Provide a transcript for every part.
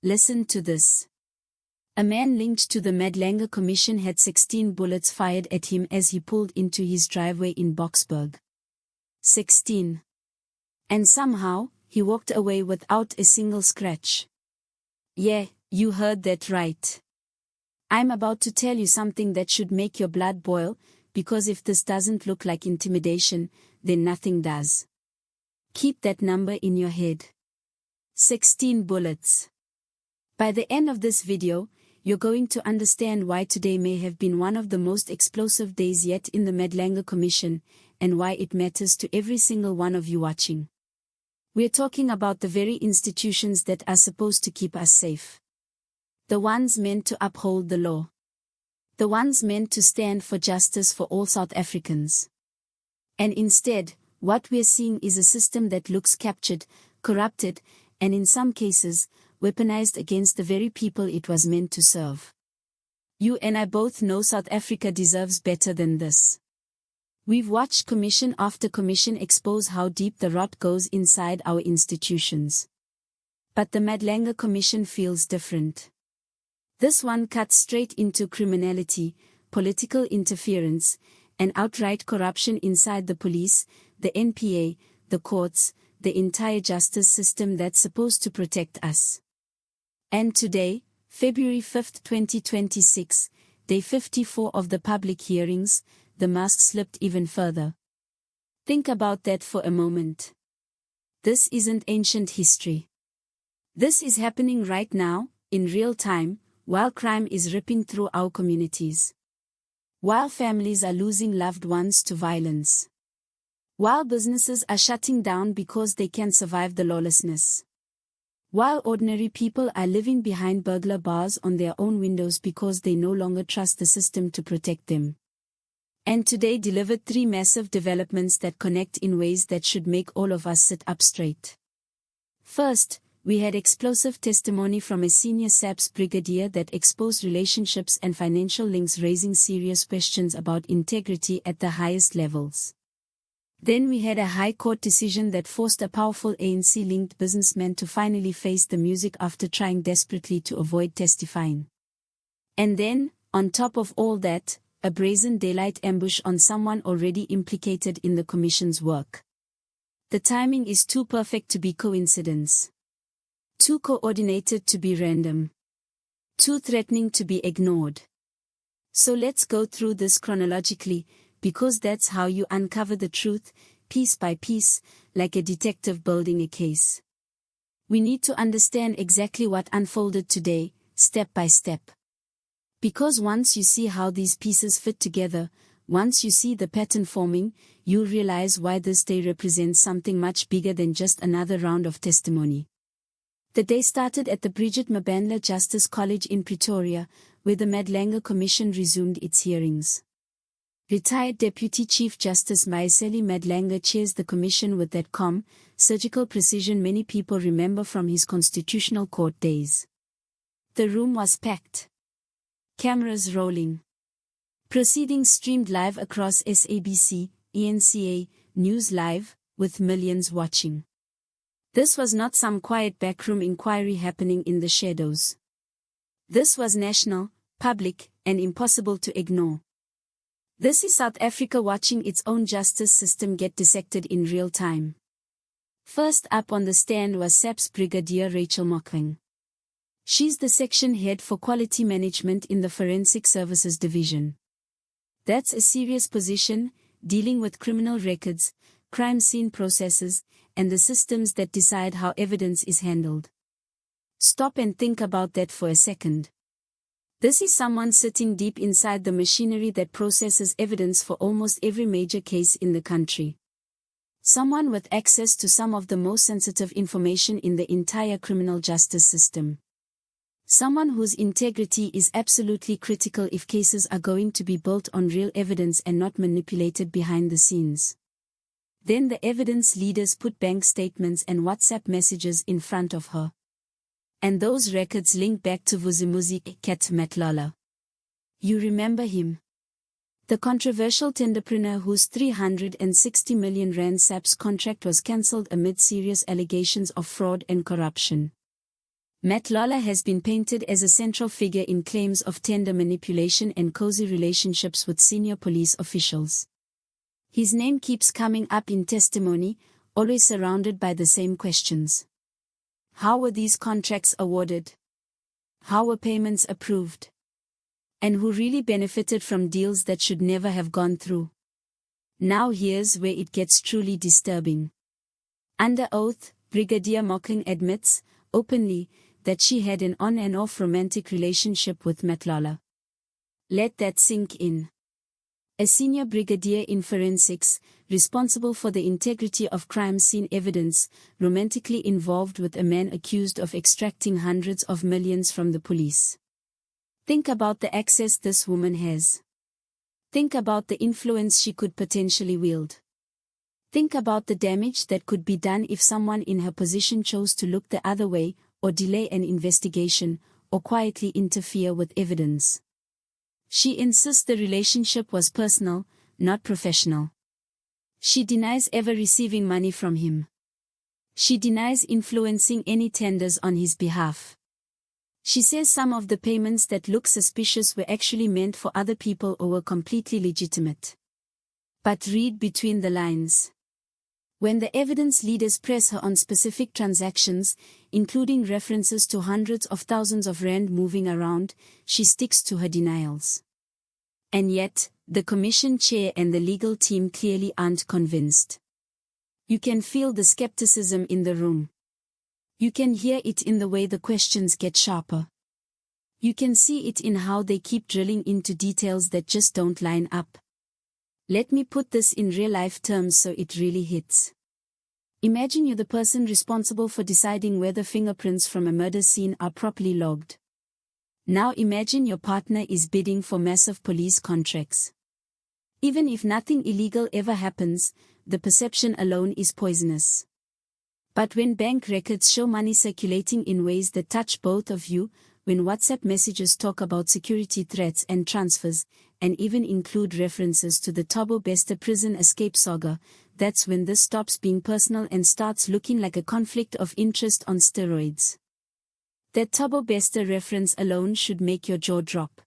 Listen to this. A man linked to the Madlanger Commission had 16 bullets fired at him as he pulled into his driveway in Boksburg. 16. And somehow, he walked away without a single scratch. Yeah, you heard that right. I'm about to tell you something that should make your blood boil, because if this doesn't look like intimidation, then nothing does. Keep that number in your head. 16 bullets. By the end of this video, you're going to understand why today may have been one of the most explosive days yet in the Madlanger Commission, and why it matters to every single one of you watching. We're talking about the very institutions that are supposed to keep us safe. The ones meant to uphold the law. The ones meant to stand for justice for all South Africans. And instead, what we're seeing is a system that looks captured, corrupted, and in some cases, weaponized against the very people it was meant to serve. You and I both know South Africa deserves better than this. We've watched commission after commission expose how deep the rot goes inside our institutions. But the Madlanger Commission feels different. This one cuts straight into criminality, political interference, and outright corruption inside the police, the NPA, the courts, the entire justice system that's supposed to protect us. And today, February 5, 2026, day 54 of the public hearings, the mask slipped even further. Think about that for a moment. This isn't ancient history. This is happening right now, in real time, while crime is ripping through our communities. While families are losing loved ones to violence. While businesses are shutting down because they can't survive the lawlessness. While ordinary people are living behind burglar bars on their own windows because they no longer trust the system to protect them. And today delivered 3 massive developments that connect in ways that should make all of us sit up straight. First, we had explosive testimony from a senior SAPS brigadier that exposed relationships and financial links, raising serious questions about integrity at the highest levels. Then we had a High Court decision that forced a powerful ANC-linked businessman to finally face the music after trying desperately to avoid testifying. And then, on top of all that, a brazen daylight ambush on someone already implicated in the Commission's work. The timing is too perfect to be coincidence. Too coordinated to be random. Too threatening to be ignored. So let's go through this chronologically, because that's how you uncover the truth, piece by piece, like a detective building a case. We need to understand exactly what unfolded today, step by step. Because once you see how these pieces fit together, once you see the pattern forming, you realize why this day represents something much bigger than just another round of testimony. The day started at the Bridget Mabandla Justice College in Pretoria, where the Madlanger Commission resumed its hearings. Retired Deputy Chief Justice Maiseli Madlanger chairs the commission with that calm, surgical precision many people remember from his constitutional court days. The room was packed. Cameras rolling. Proceedings streamed live across SABC, ENCA, News Live, with millions watching. This was not some quiet backroom inquiry happening in the shadows. This was national, public, and impossible to ignore. This is South Africa watching its own justice system get dissected in real time. First up on the stand was SAPS Brigadier Rachel Mokweng. She's the section head for quality management in the Forensic Services Division. That's a serious position, dealing with criminal records, crime scene processes, and the systems that decide how evidence is handled. Stop and think about that for a second. This is someone sitting deep inside the machinery that processes evidence for almost every major case in the country. Someone with access to some of the most sensitive information in the entire criminal justice system. Someone whose integrity is absolutely critical if cases are going to be built on real evidence and not manipulated behind the scenes. Then the evidence leaders put bank statements and WhatsApp messages in front of her. And those records link back to Vuzimuzi Kat Matlala. You remember him? The controversial tenderpreneur whose 360 million rand SAPS contract was cancelled amid serious allegations of fraud and corruption. Matt Lawler has been painted as a central figure in claims of tender manipulation and cozy relationships with senior police officials. His name keeps coming up in testimony, always surrounded by the same questions. How were these contracts awarded? How were payments approved? And who really benefited from deals that should never have gone through? Now here's where it gets truly disturbing. Under oath, Brigadier Mocking admits, openly, that she had an on and off romantic relationship with Matt Lawler. Let that sink in. A senior brigadier in forensics, responsible for the integrity of crime scene evidence, romantically involved with a man accused of extracting hundreds of millions from the police. Think about the access this woman has. Think about the influence she could potentially wield. Think about the damage that could be done if someone in her position chose to look the other way, or delay an investigation, or quietly interfere with evidence. She insists the relationship was personal, not professional. She denies ever receiving money from him. She denies influencing any tenders on his behalf. She says some of the payments that look suspicious were actually meant for other people or were completely legitimate. But read between the lines. When the evidence leaders press her on specific transactions, including references to hundreds of thousands of rand moving around, she sticks to her denials. And yet, the commission chair and the legal team clearly aren't convinced. You can feel the skepticism in the room. You can hear it in the way the questions get sharper. You can see it in how they keep drilling into details that just don't line up. Let me put this in real-life terms so it really hits. Imagine you're the person responsible for deciding whether fingerprints from a murder scene are properly logged. Now imagine your partner is bidding for massive police contracts. Even if nothing illegal ever happens, the perception alone is poisonous. But when bank records show money circulating in ways that touch both of you, when WhatsApp messages talk about security threats and transfers, and even include references to the Thabo Bester prison escape saga, that's when this stops being personal and starts looking like a conflict of interest on steroids. That Thabo Bester reference alone should make your jaw drop.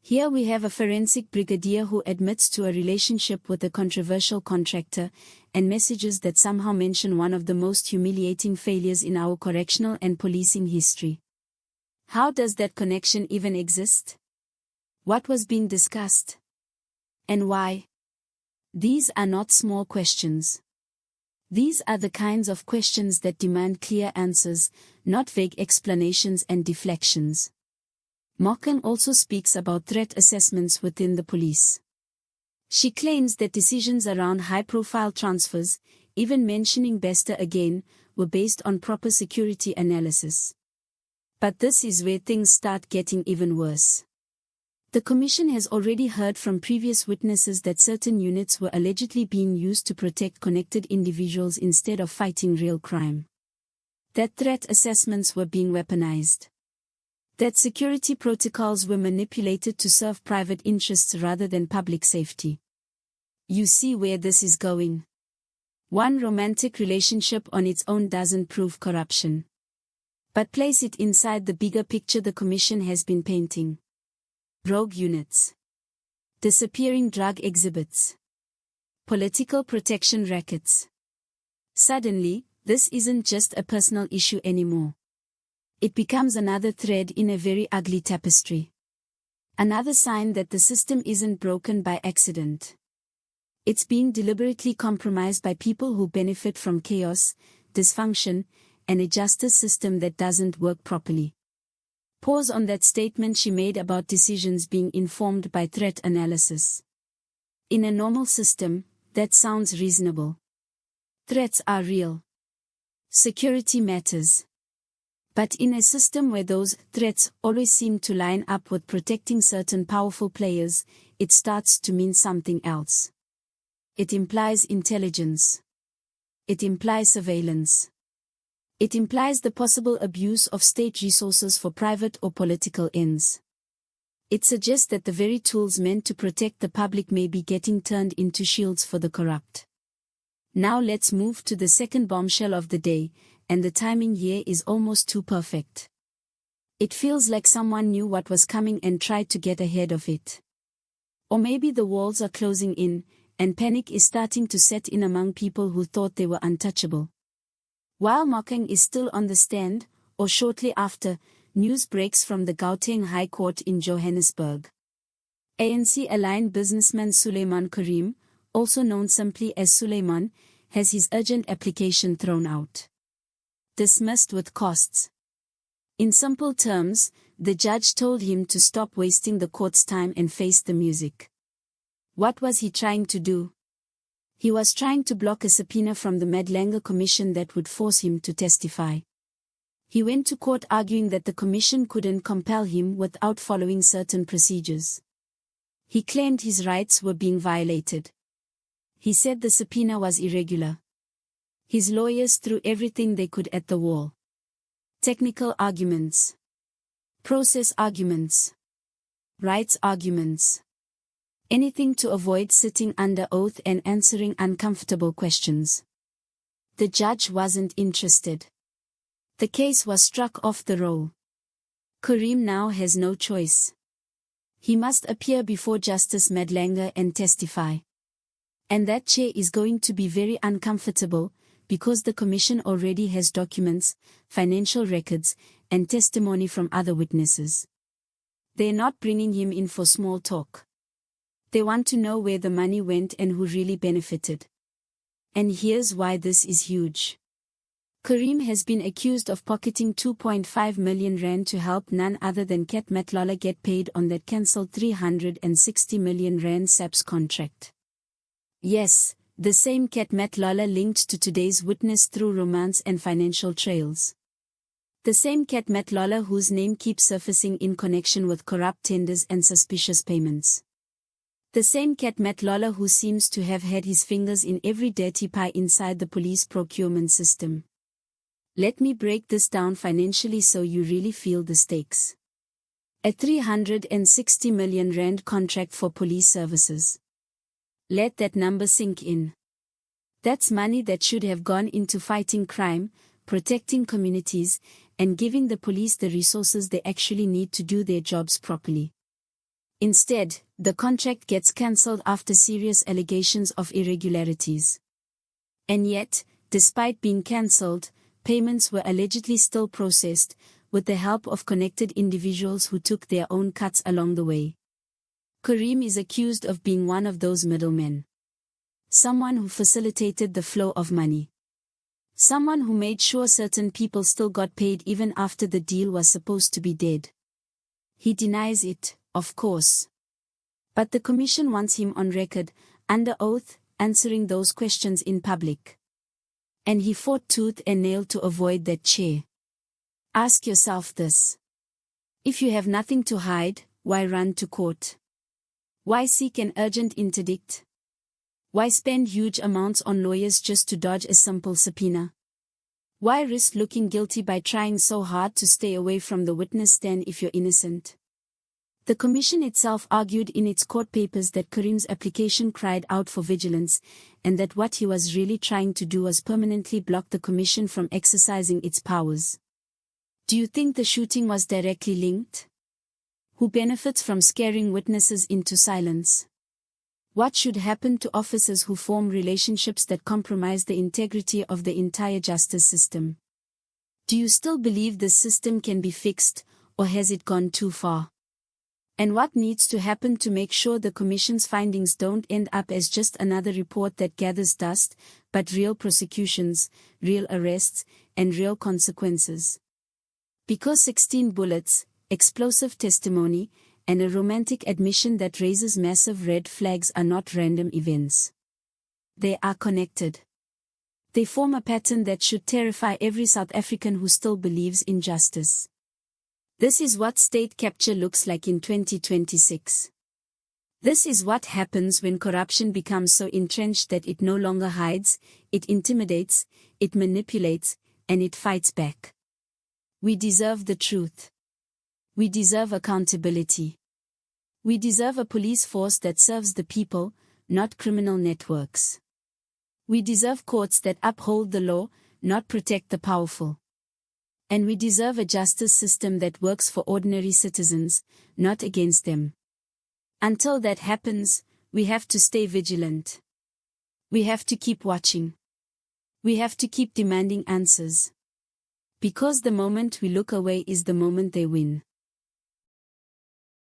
Here we have a forensic brigadier who admits to a relationship with a controversial contractor, and messages that somehow mention one of the most humiliating failures in our correctional and policing history. How does that connection even exist? What was being discussed? And why? These are not small questions. These are the kinds of questions that demand clear answers, not vague explanations and deflections. Morgan also speaks about threat assessments within the police. She claims that decisions around high-profile transfers, even mentioning Bester again, were based on proper security analysis. But this is where things start getting even worse. The Commission has already heard from previous witnesses that certain units were allegedly being used to protect connected individuals instead of fighting real crime. That threat assessments were being weaponized. That security protocols were manipulated to serve private interests rather than public safety. You see where this is going. One romantic relationship on its own doesn't prove corruption. But place it inside the bigger picture the Commission has been painting. Rogue units. Disappearing drug exhibits. Political protection rackets. Suddenly, this isn't just a personal issue anymore. It becomes another thread in a very ugly tapestry. Another sign that the system isn't broken by accident. It's being deliberately compromised by people who benefit from chaos, dysfunction, and a justice system that doesn't work properly. Pause on that statement she made about decisions being informed by threat analysis. In a normal system, that sounds reasonable. Threats are real. Security matters. But in a system where those threats always seem to line up with protecting certain powerful players, it starts to mean something else. It implies intelligence. It implies surveillance. It implies the possible abuse of state resources for private or political ends. It suggests that the very tools meant to protect the public may be getting turned into shields for the corrupt. Now let's move to the second bombshell of the day, and the timing here is almost too perfect. It feels like someone knew what was coming and tried to get ahead of it. Or maybe the walls are closing in, and panic is starting to set in among people who thought they were untouchable. While Mokeng is still on the stand, or shortly after, news breaks from the Gauteng High Court in Johannesburg. ANC-aligned businessman Suleiman Carrim, also known simply as Suleiman, has his urgent application thrown out. Dismissed with costs. In simple terms, the judge told him to stop wasting the court's time and face the music. What was he trying to do? He was trying to block a subpoena from the Madlanga Commission that would force him to testify. He went to court arguing that the commission couldn't compel him without following certain procedures. He claimed his rights were being violated. He said the subpoena was irregular. His lawyers threw everything they could at the wall. Technical arguments. Process arguments. Rights arguments. Anything to avoid sitting under oath and answering uncomfortable questions. The judge wasn't interested. The case was struck off the roll. Carrim now has no choice. He must appear before Justice Madlanga and testify. And that chair is going to be very uncomfortable, because the commission already has documents, financial records, and testimony from other witnesses. They're not bringing him in for small talk. They want to know where the money went and who really benefited. And here's why this is huge. Carrim has been accused of pocketing 2.5 million rand to help none other than Cat Matlola get paid on that cancelled 360 million rand SAPS contract. Yes, the same Cat Matlola linked to today's witness through romance and financial trails. The same Cat Matlola whose name keeps surfacing in connection with corrupt tenders and suspicious payments. The same Cat Matlola who seems to have had his fingers in every dirty pie inside the police procurement system. Let me break this down financially so you really feel the stakes. A 360 million rand contract for police services. Let that number sink in. That's money that should have gone into fighting crime, protecting communities, and giving the police the resources they actually need to do their jobs properly. Instead, the contract gets cancelled after serious allegations of irregularities. And yet, despite being cancelled, payments were allegedly still processed, with the help of connected individuals who took their own cuts along the way. Carrim is accused of being one of those middlemen. Someone who facilitated the flow of money. Someone who made sure certain people still got paid even after the deal was supposed to be dead. He denies it, of course. But the commission wants him on record, under oath, answering those questions in public. And he fought tooth and nail to avoid that chair. Ask yourself this. If you have nothing to hide, why run to court? Why seek an urgent interdict? Why spend huge amounts on lawyers just to dodge a simple subpoena? Why risk looking guilty by trying so hard to stay away from the witness stand if you're innocent? The commission itself argued in its court papers that Carrim's application cried out for vigilance, and that what he was really trying to do was permanently block the commission from exercising its powers. Do you think the shooting was directly linked? Who benefits from scaring witnesses into silence? What should happen to officers who form relationships that compromise the integrity of the entire justice system? Do you still believe this system can be fixed, or has it gone too far? And what needs to happen to make sure the Commission's findings don't end up as just another report that gathers dust, but real prosecutions, real arrests, and real consequences? Because 16 bullets, explosive testimony, and a romantic admission that raises massive red flags are not random events. They are connected. They form a pattern that should terrify every South African who still believes in justice. This is what state capture looks like in 2026. This is what happens when corruption becomes so entrenched that it no longer hides, it intimidates, it manipulates, and it fights back. We deserve the truth. We deserve accountability. We deserve a police force that serves the people, not criminal networks. We deserve courts that uphold the law, not protect the powerful. And we deserve a justice system that works for ordinary citizens, not against them. Until that happens, we have to stay vigilant. We have to keep watching. We have to keep demanding answers. Because the moment we look away is the moment they win.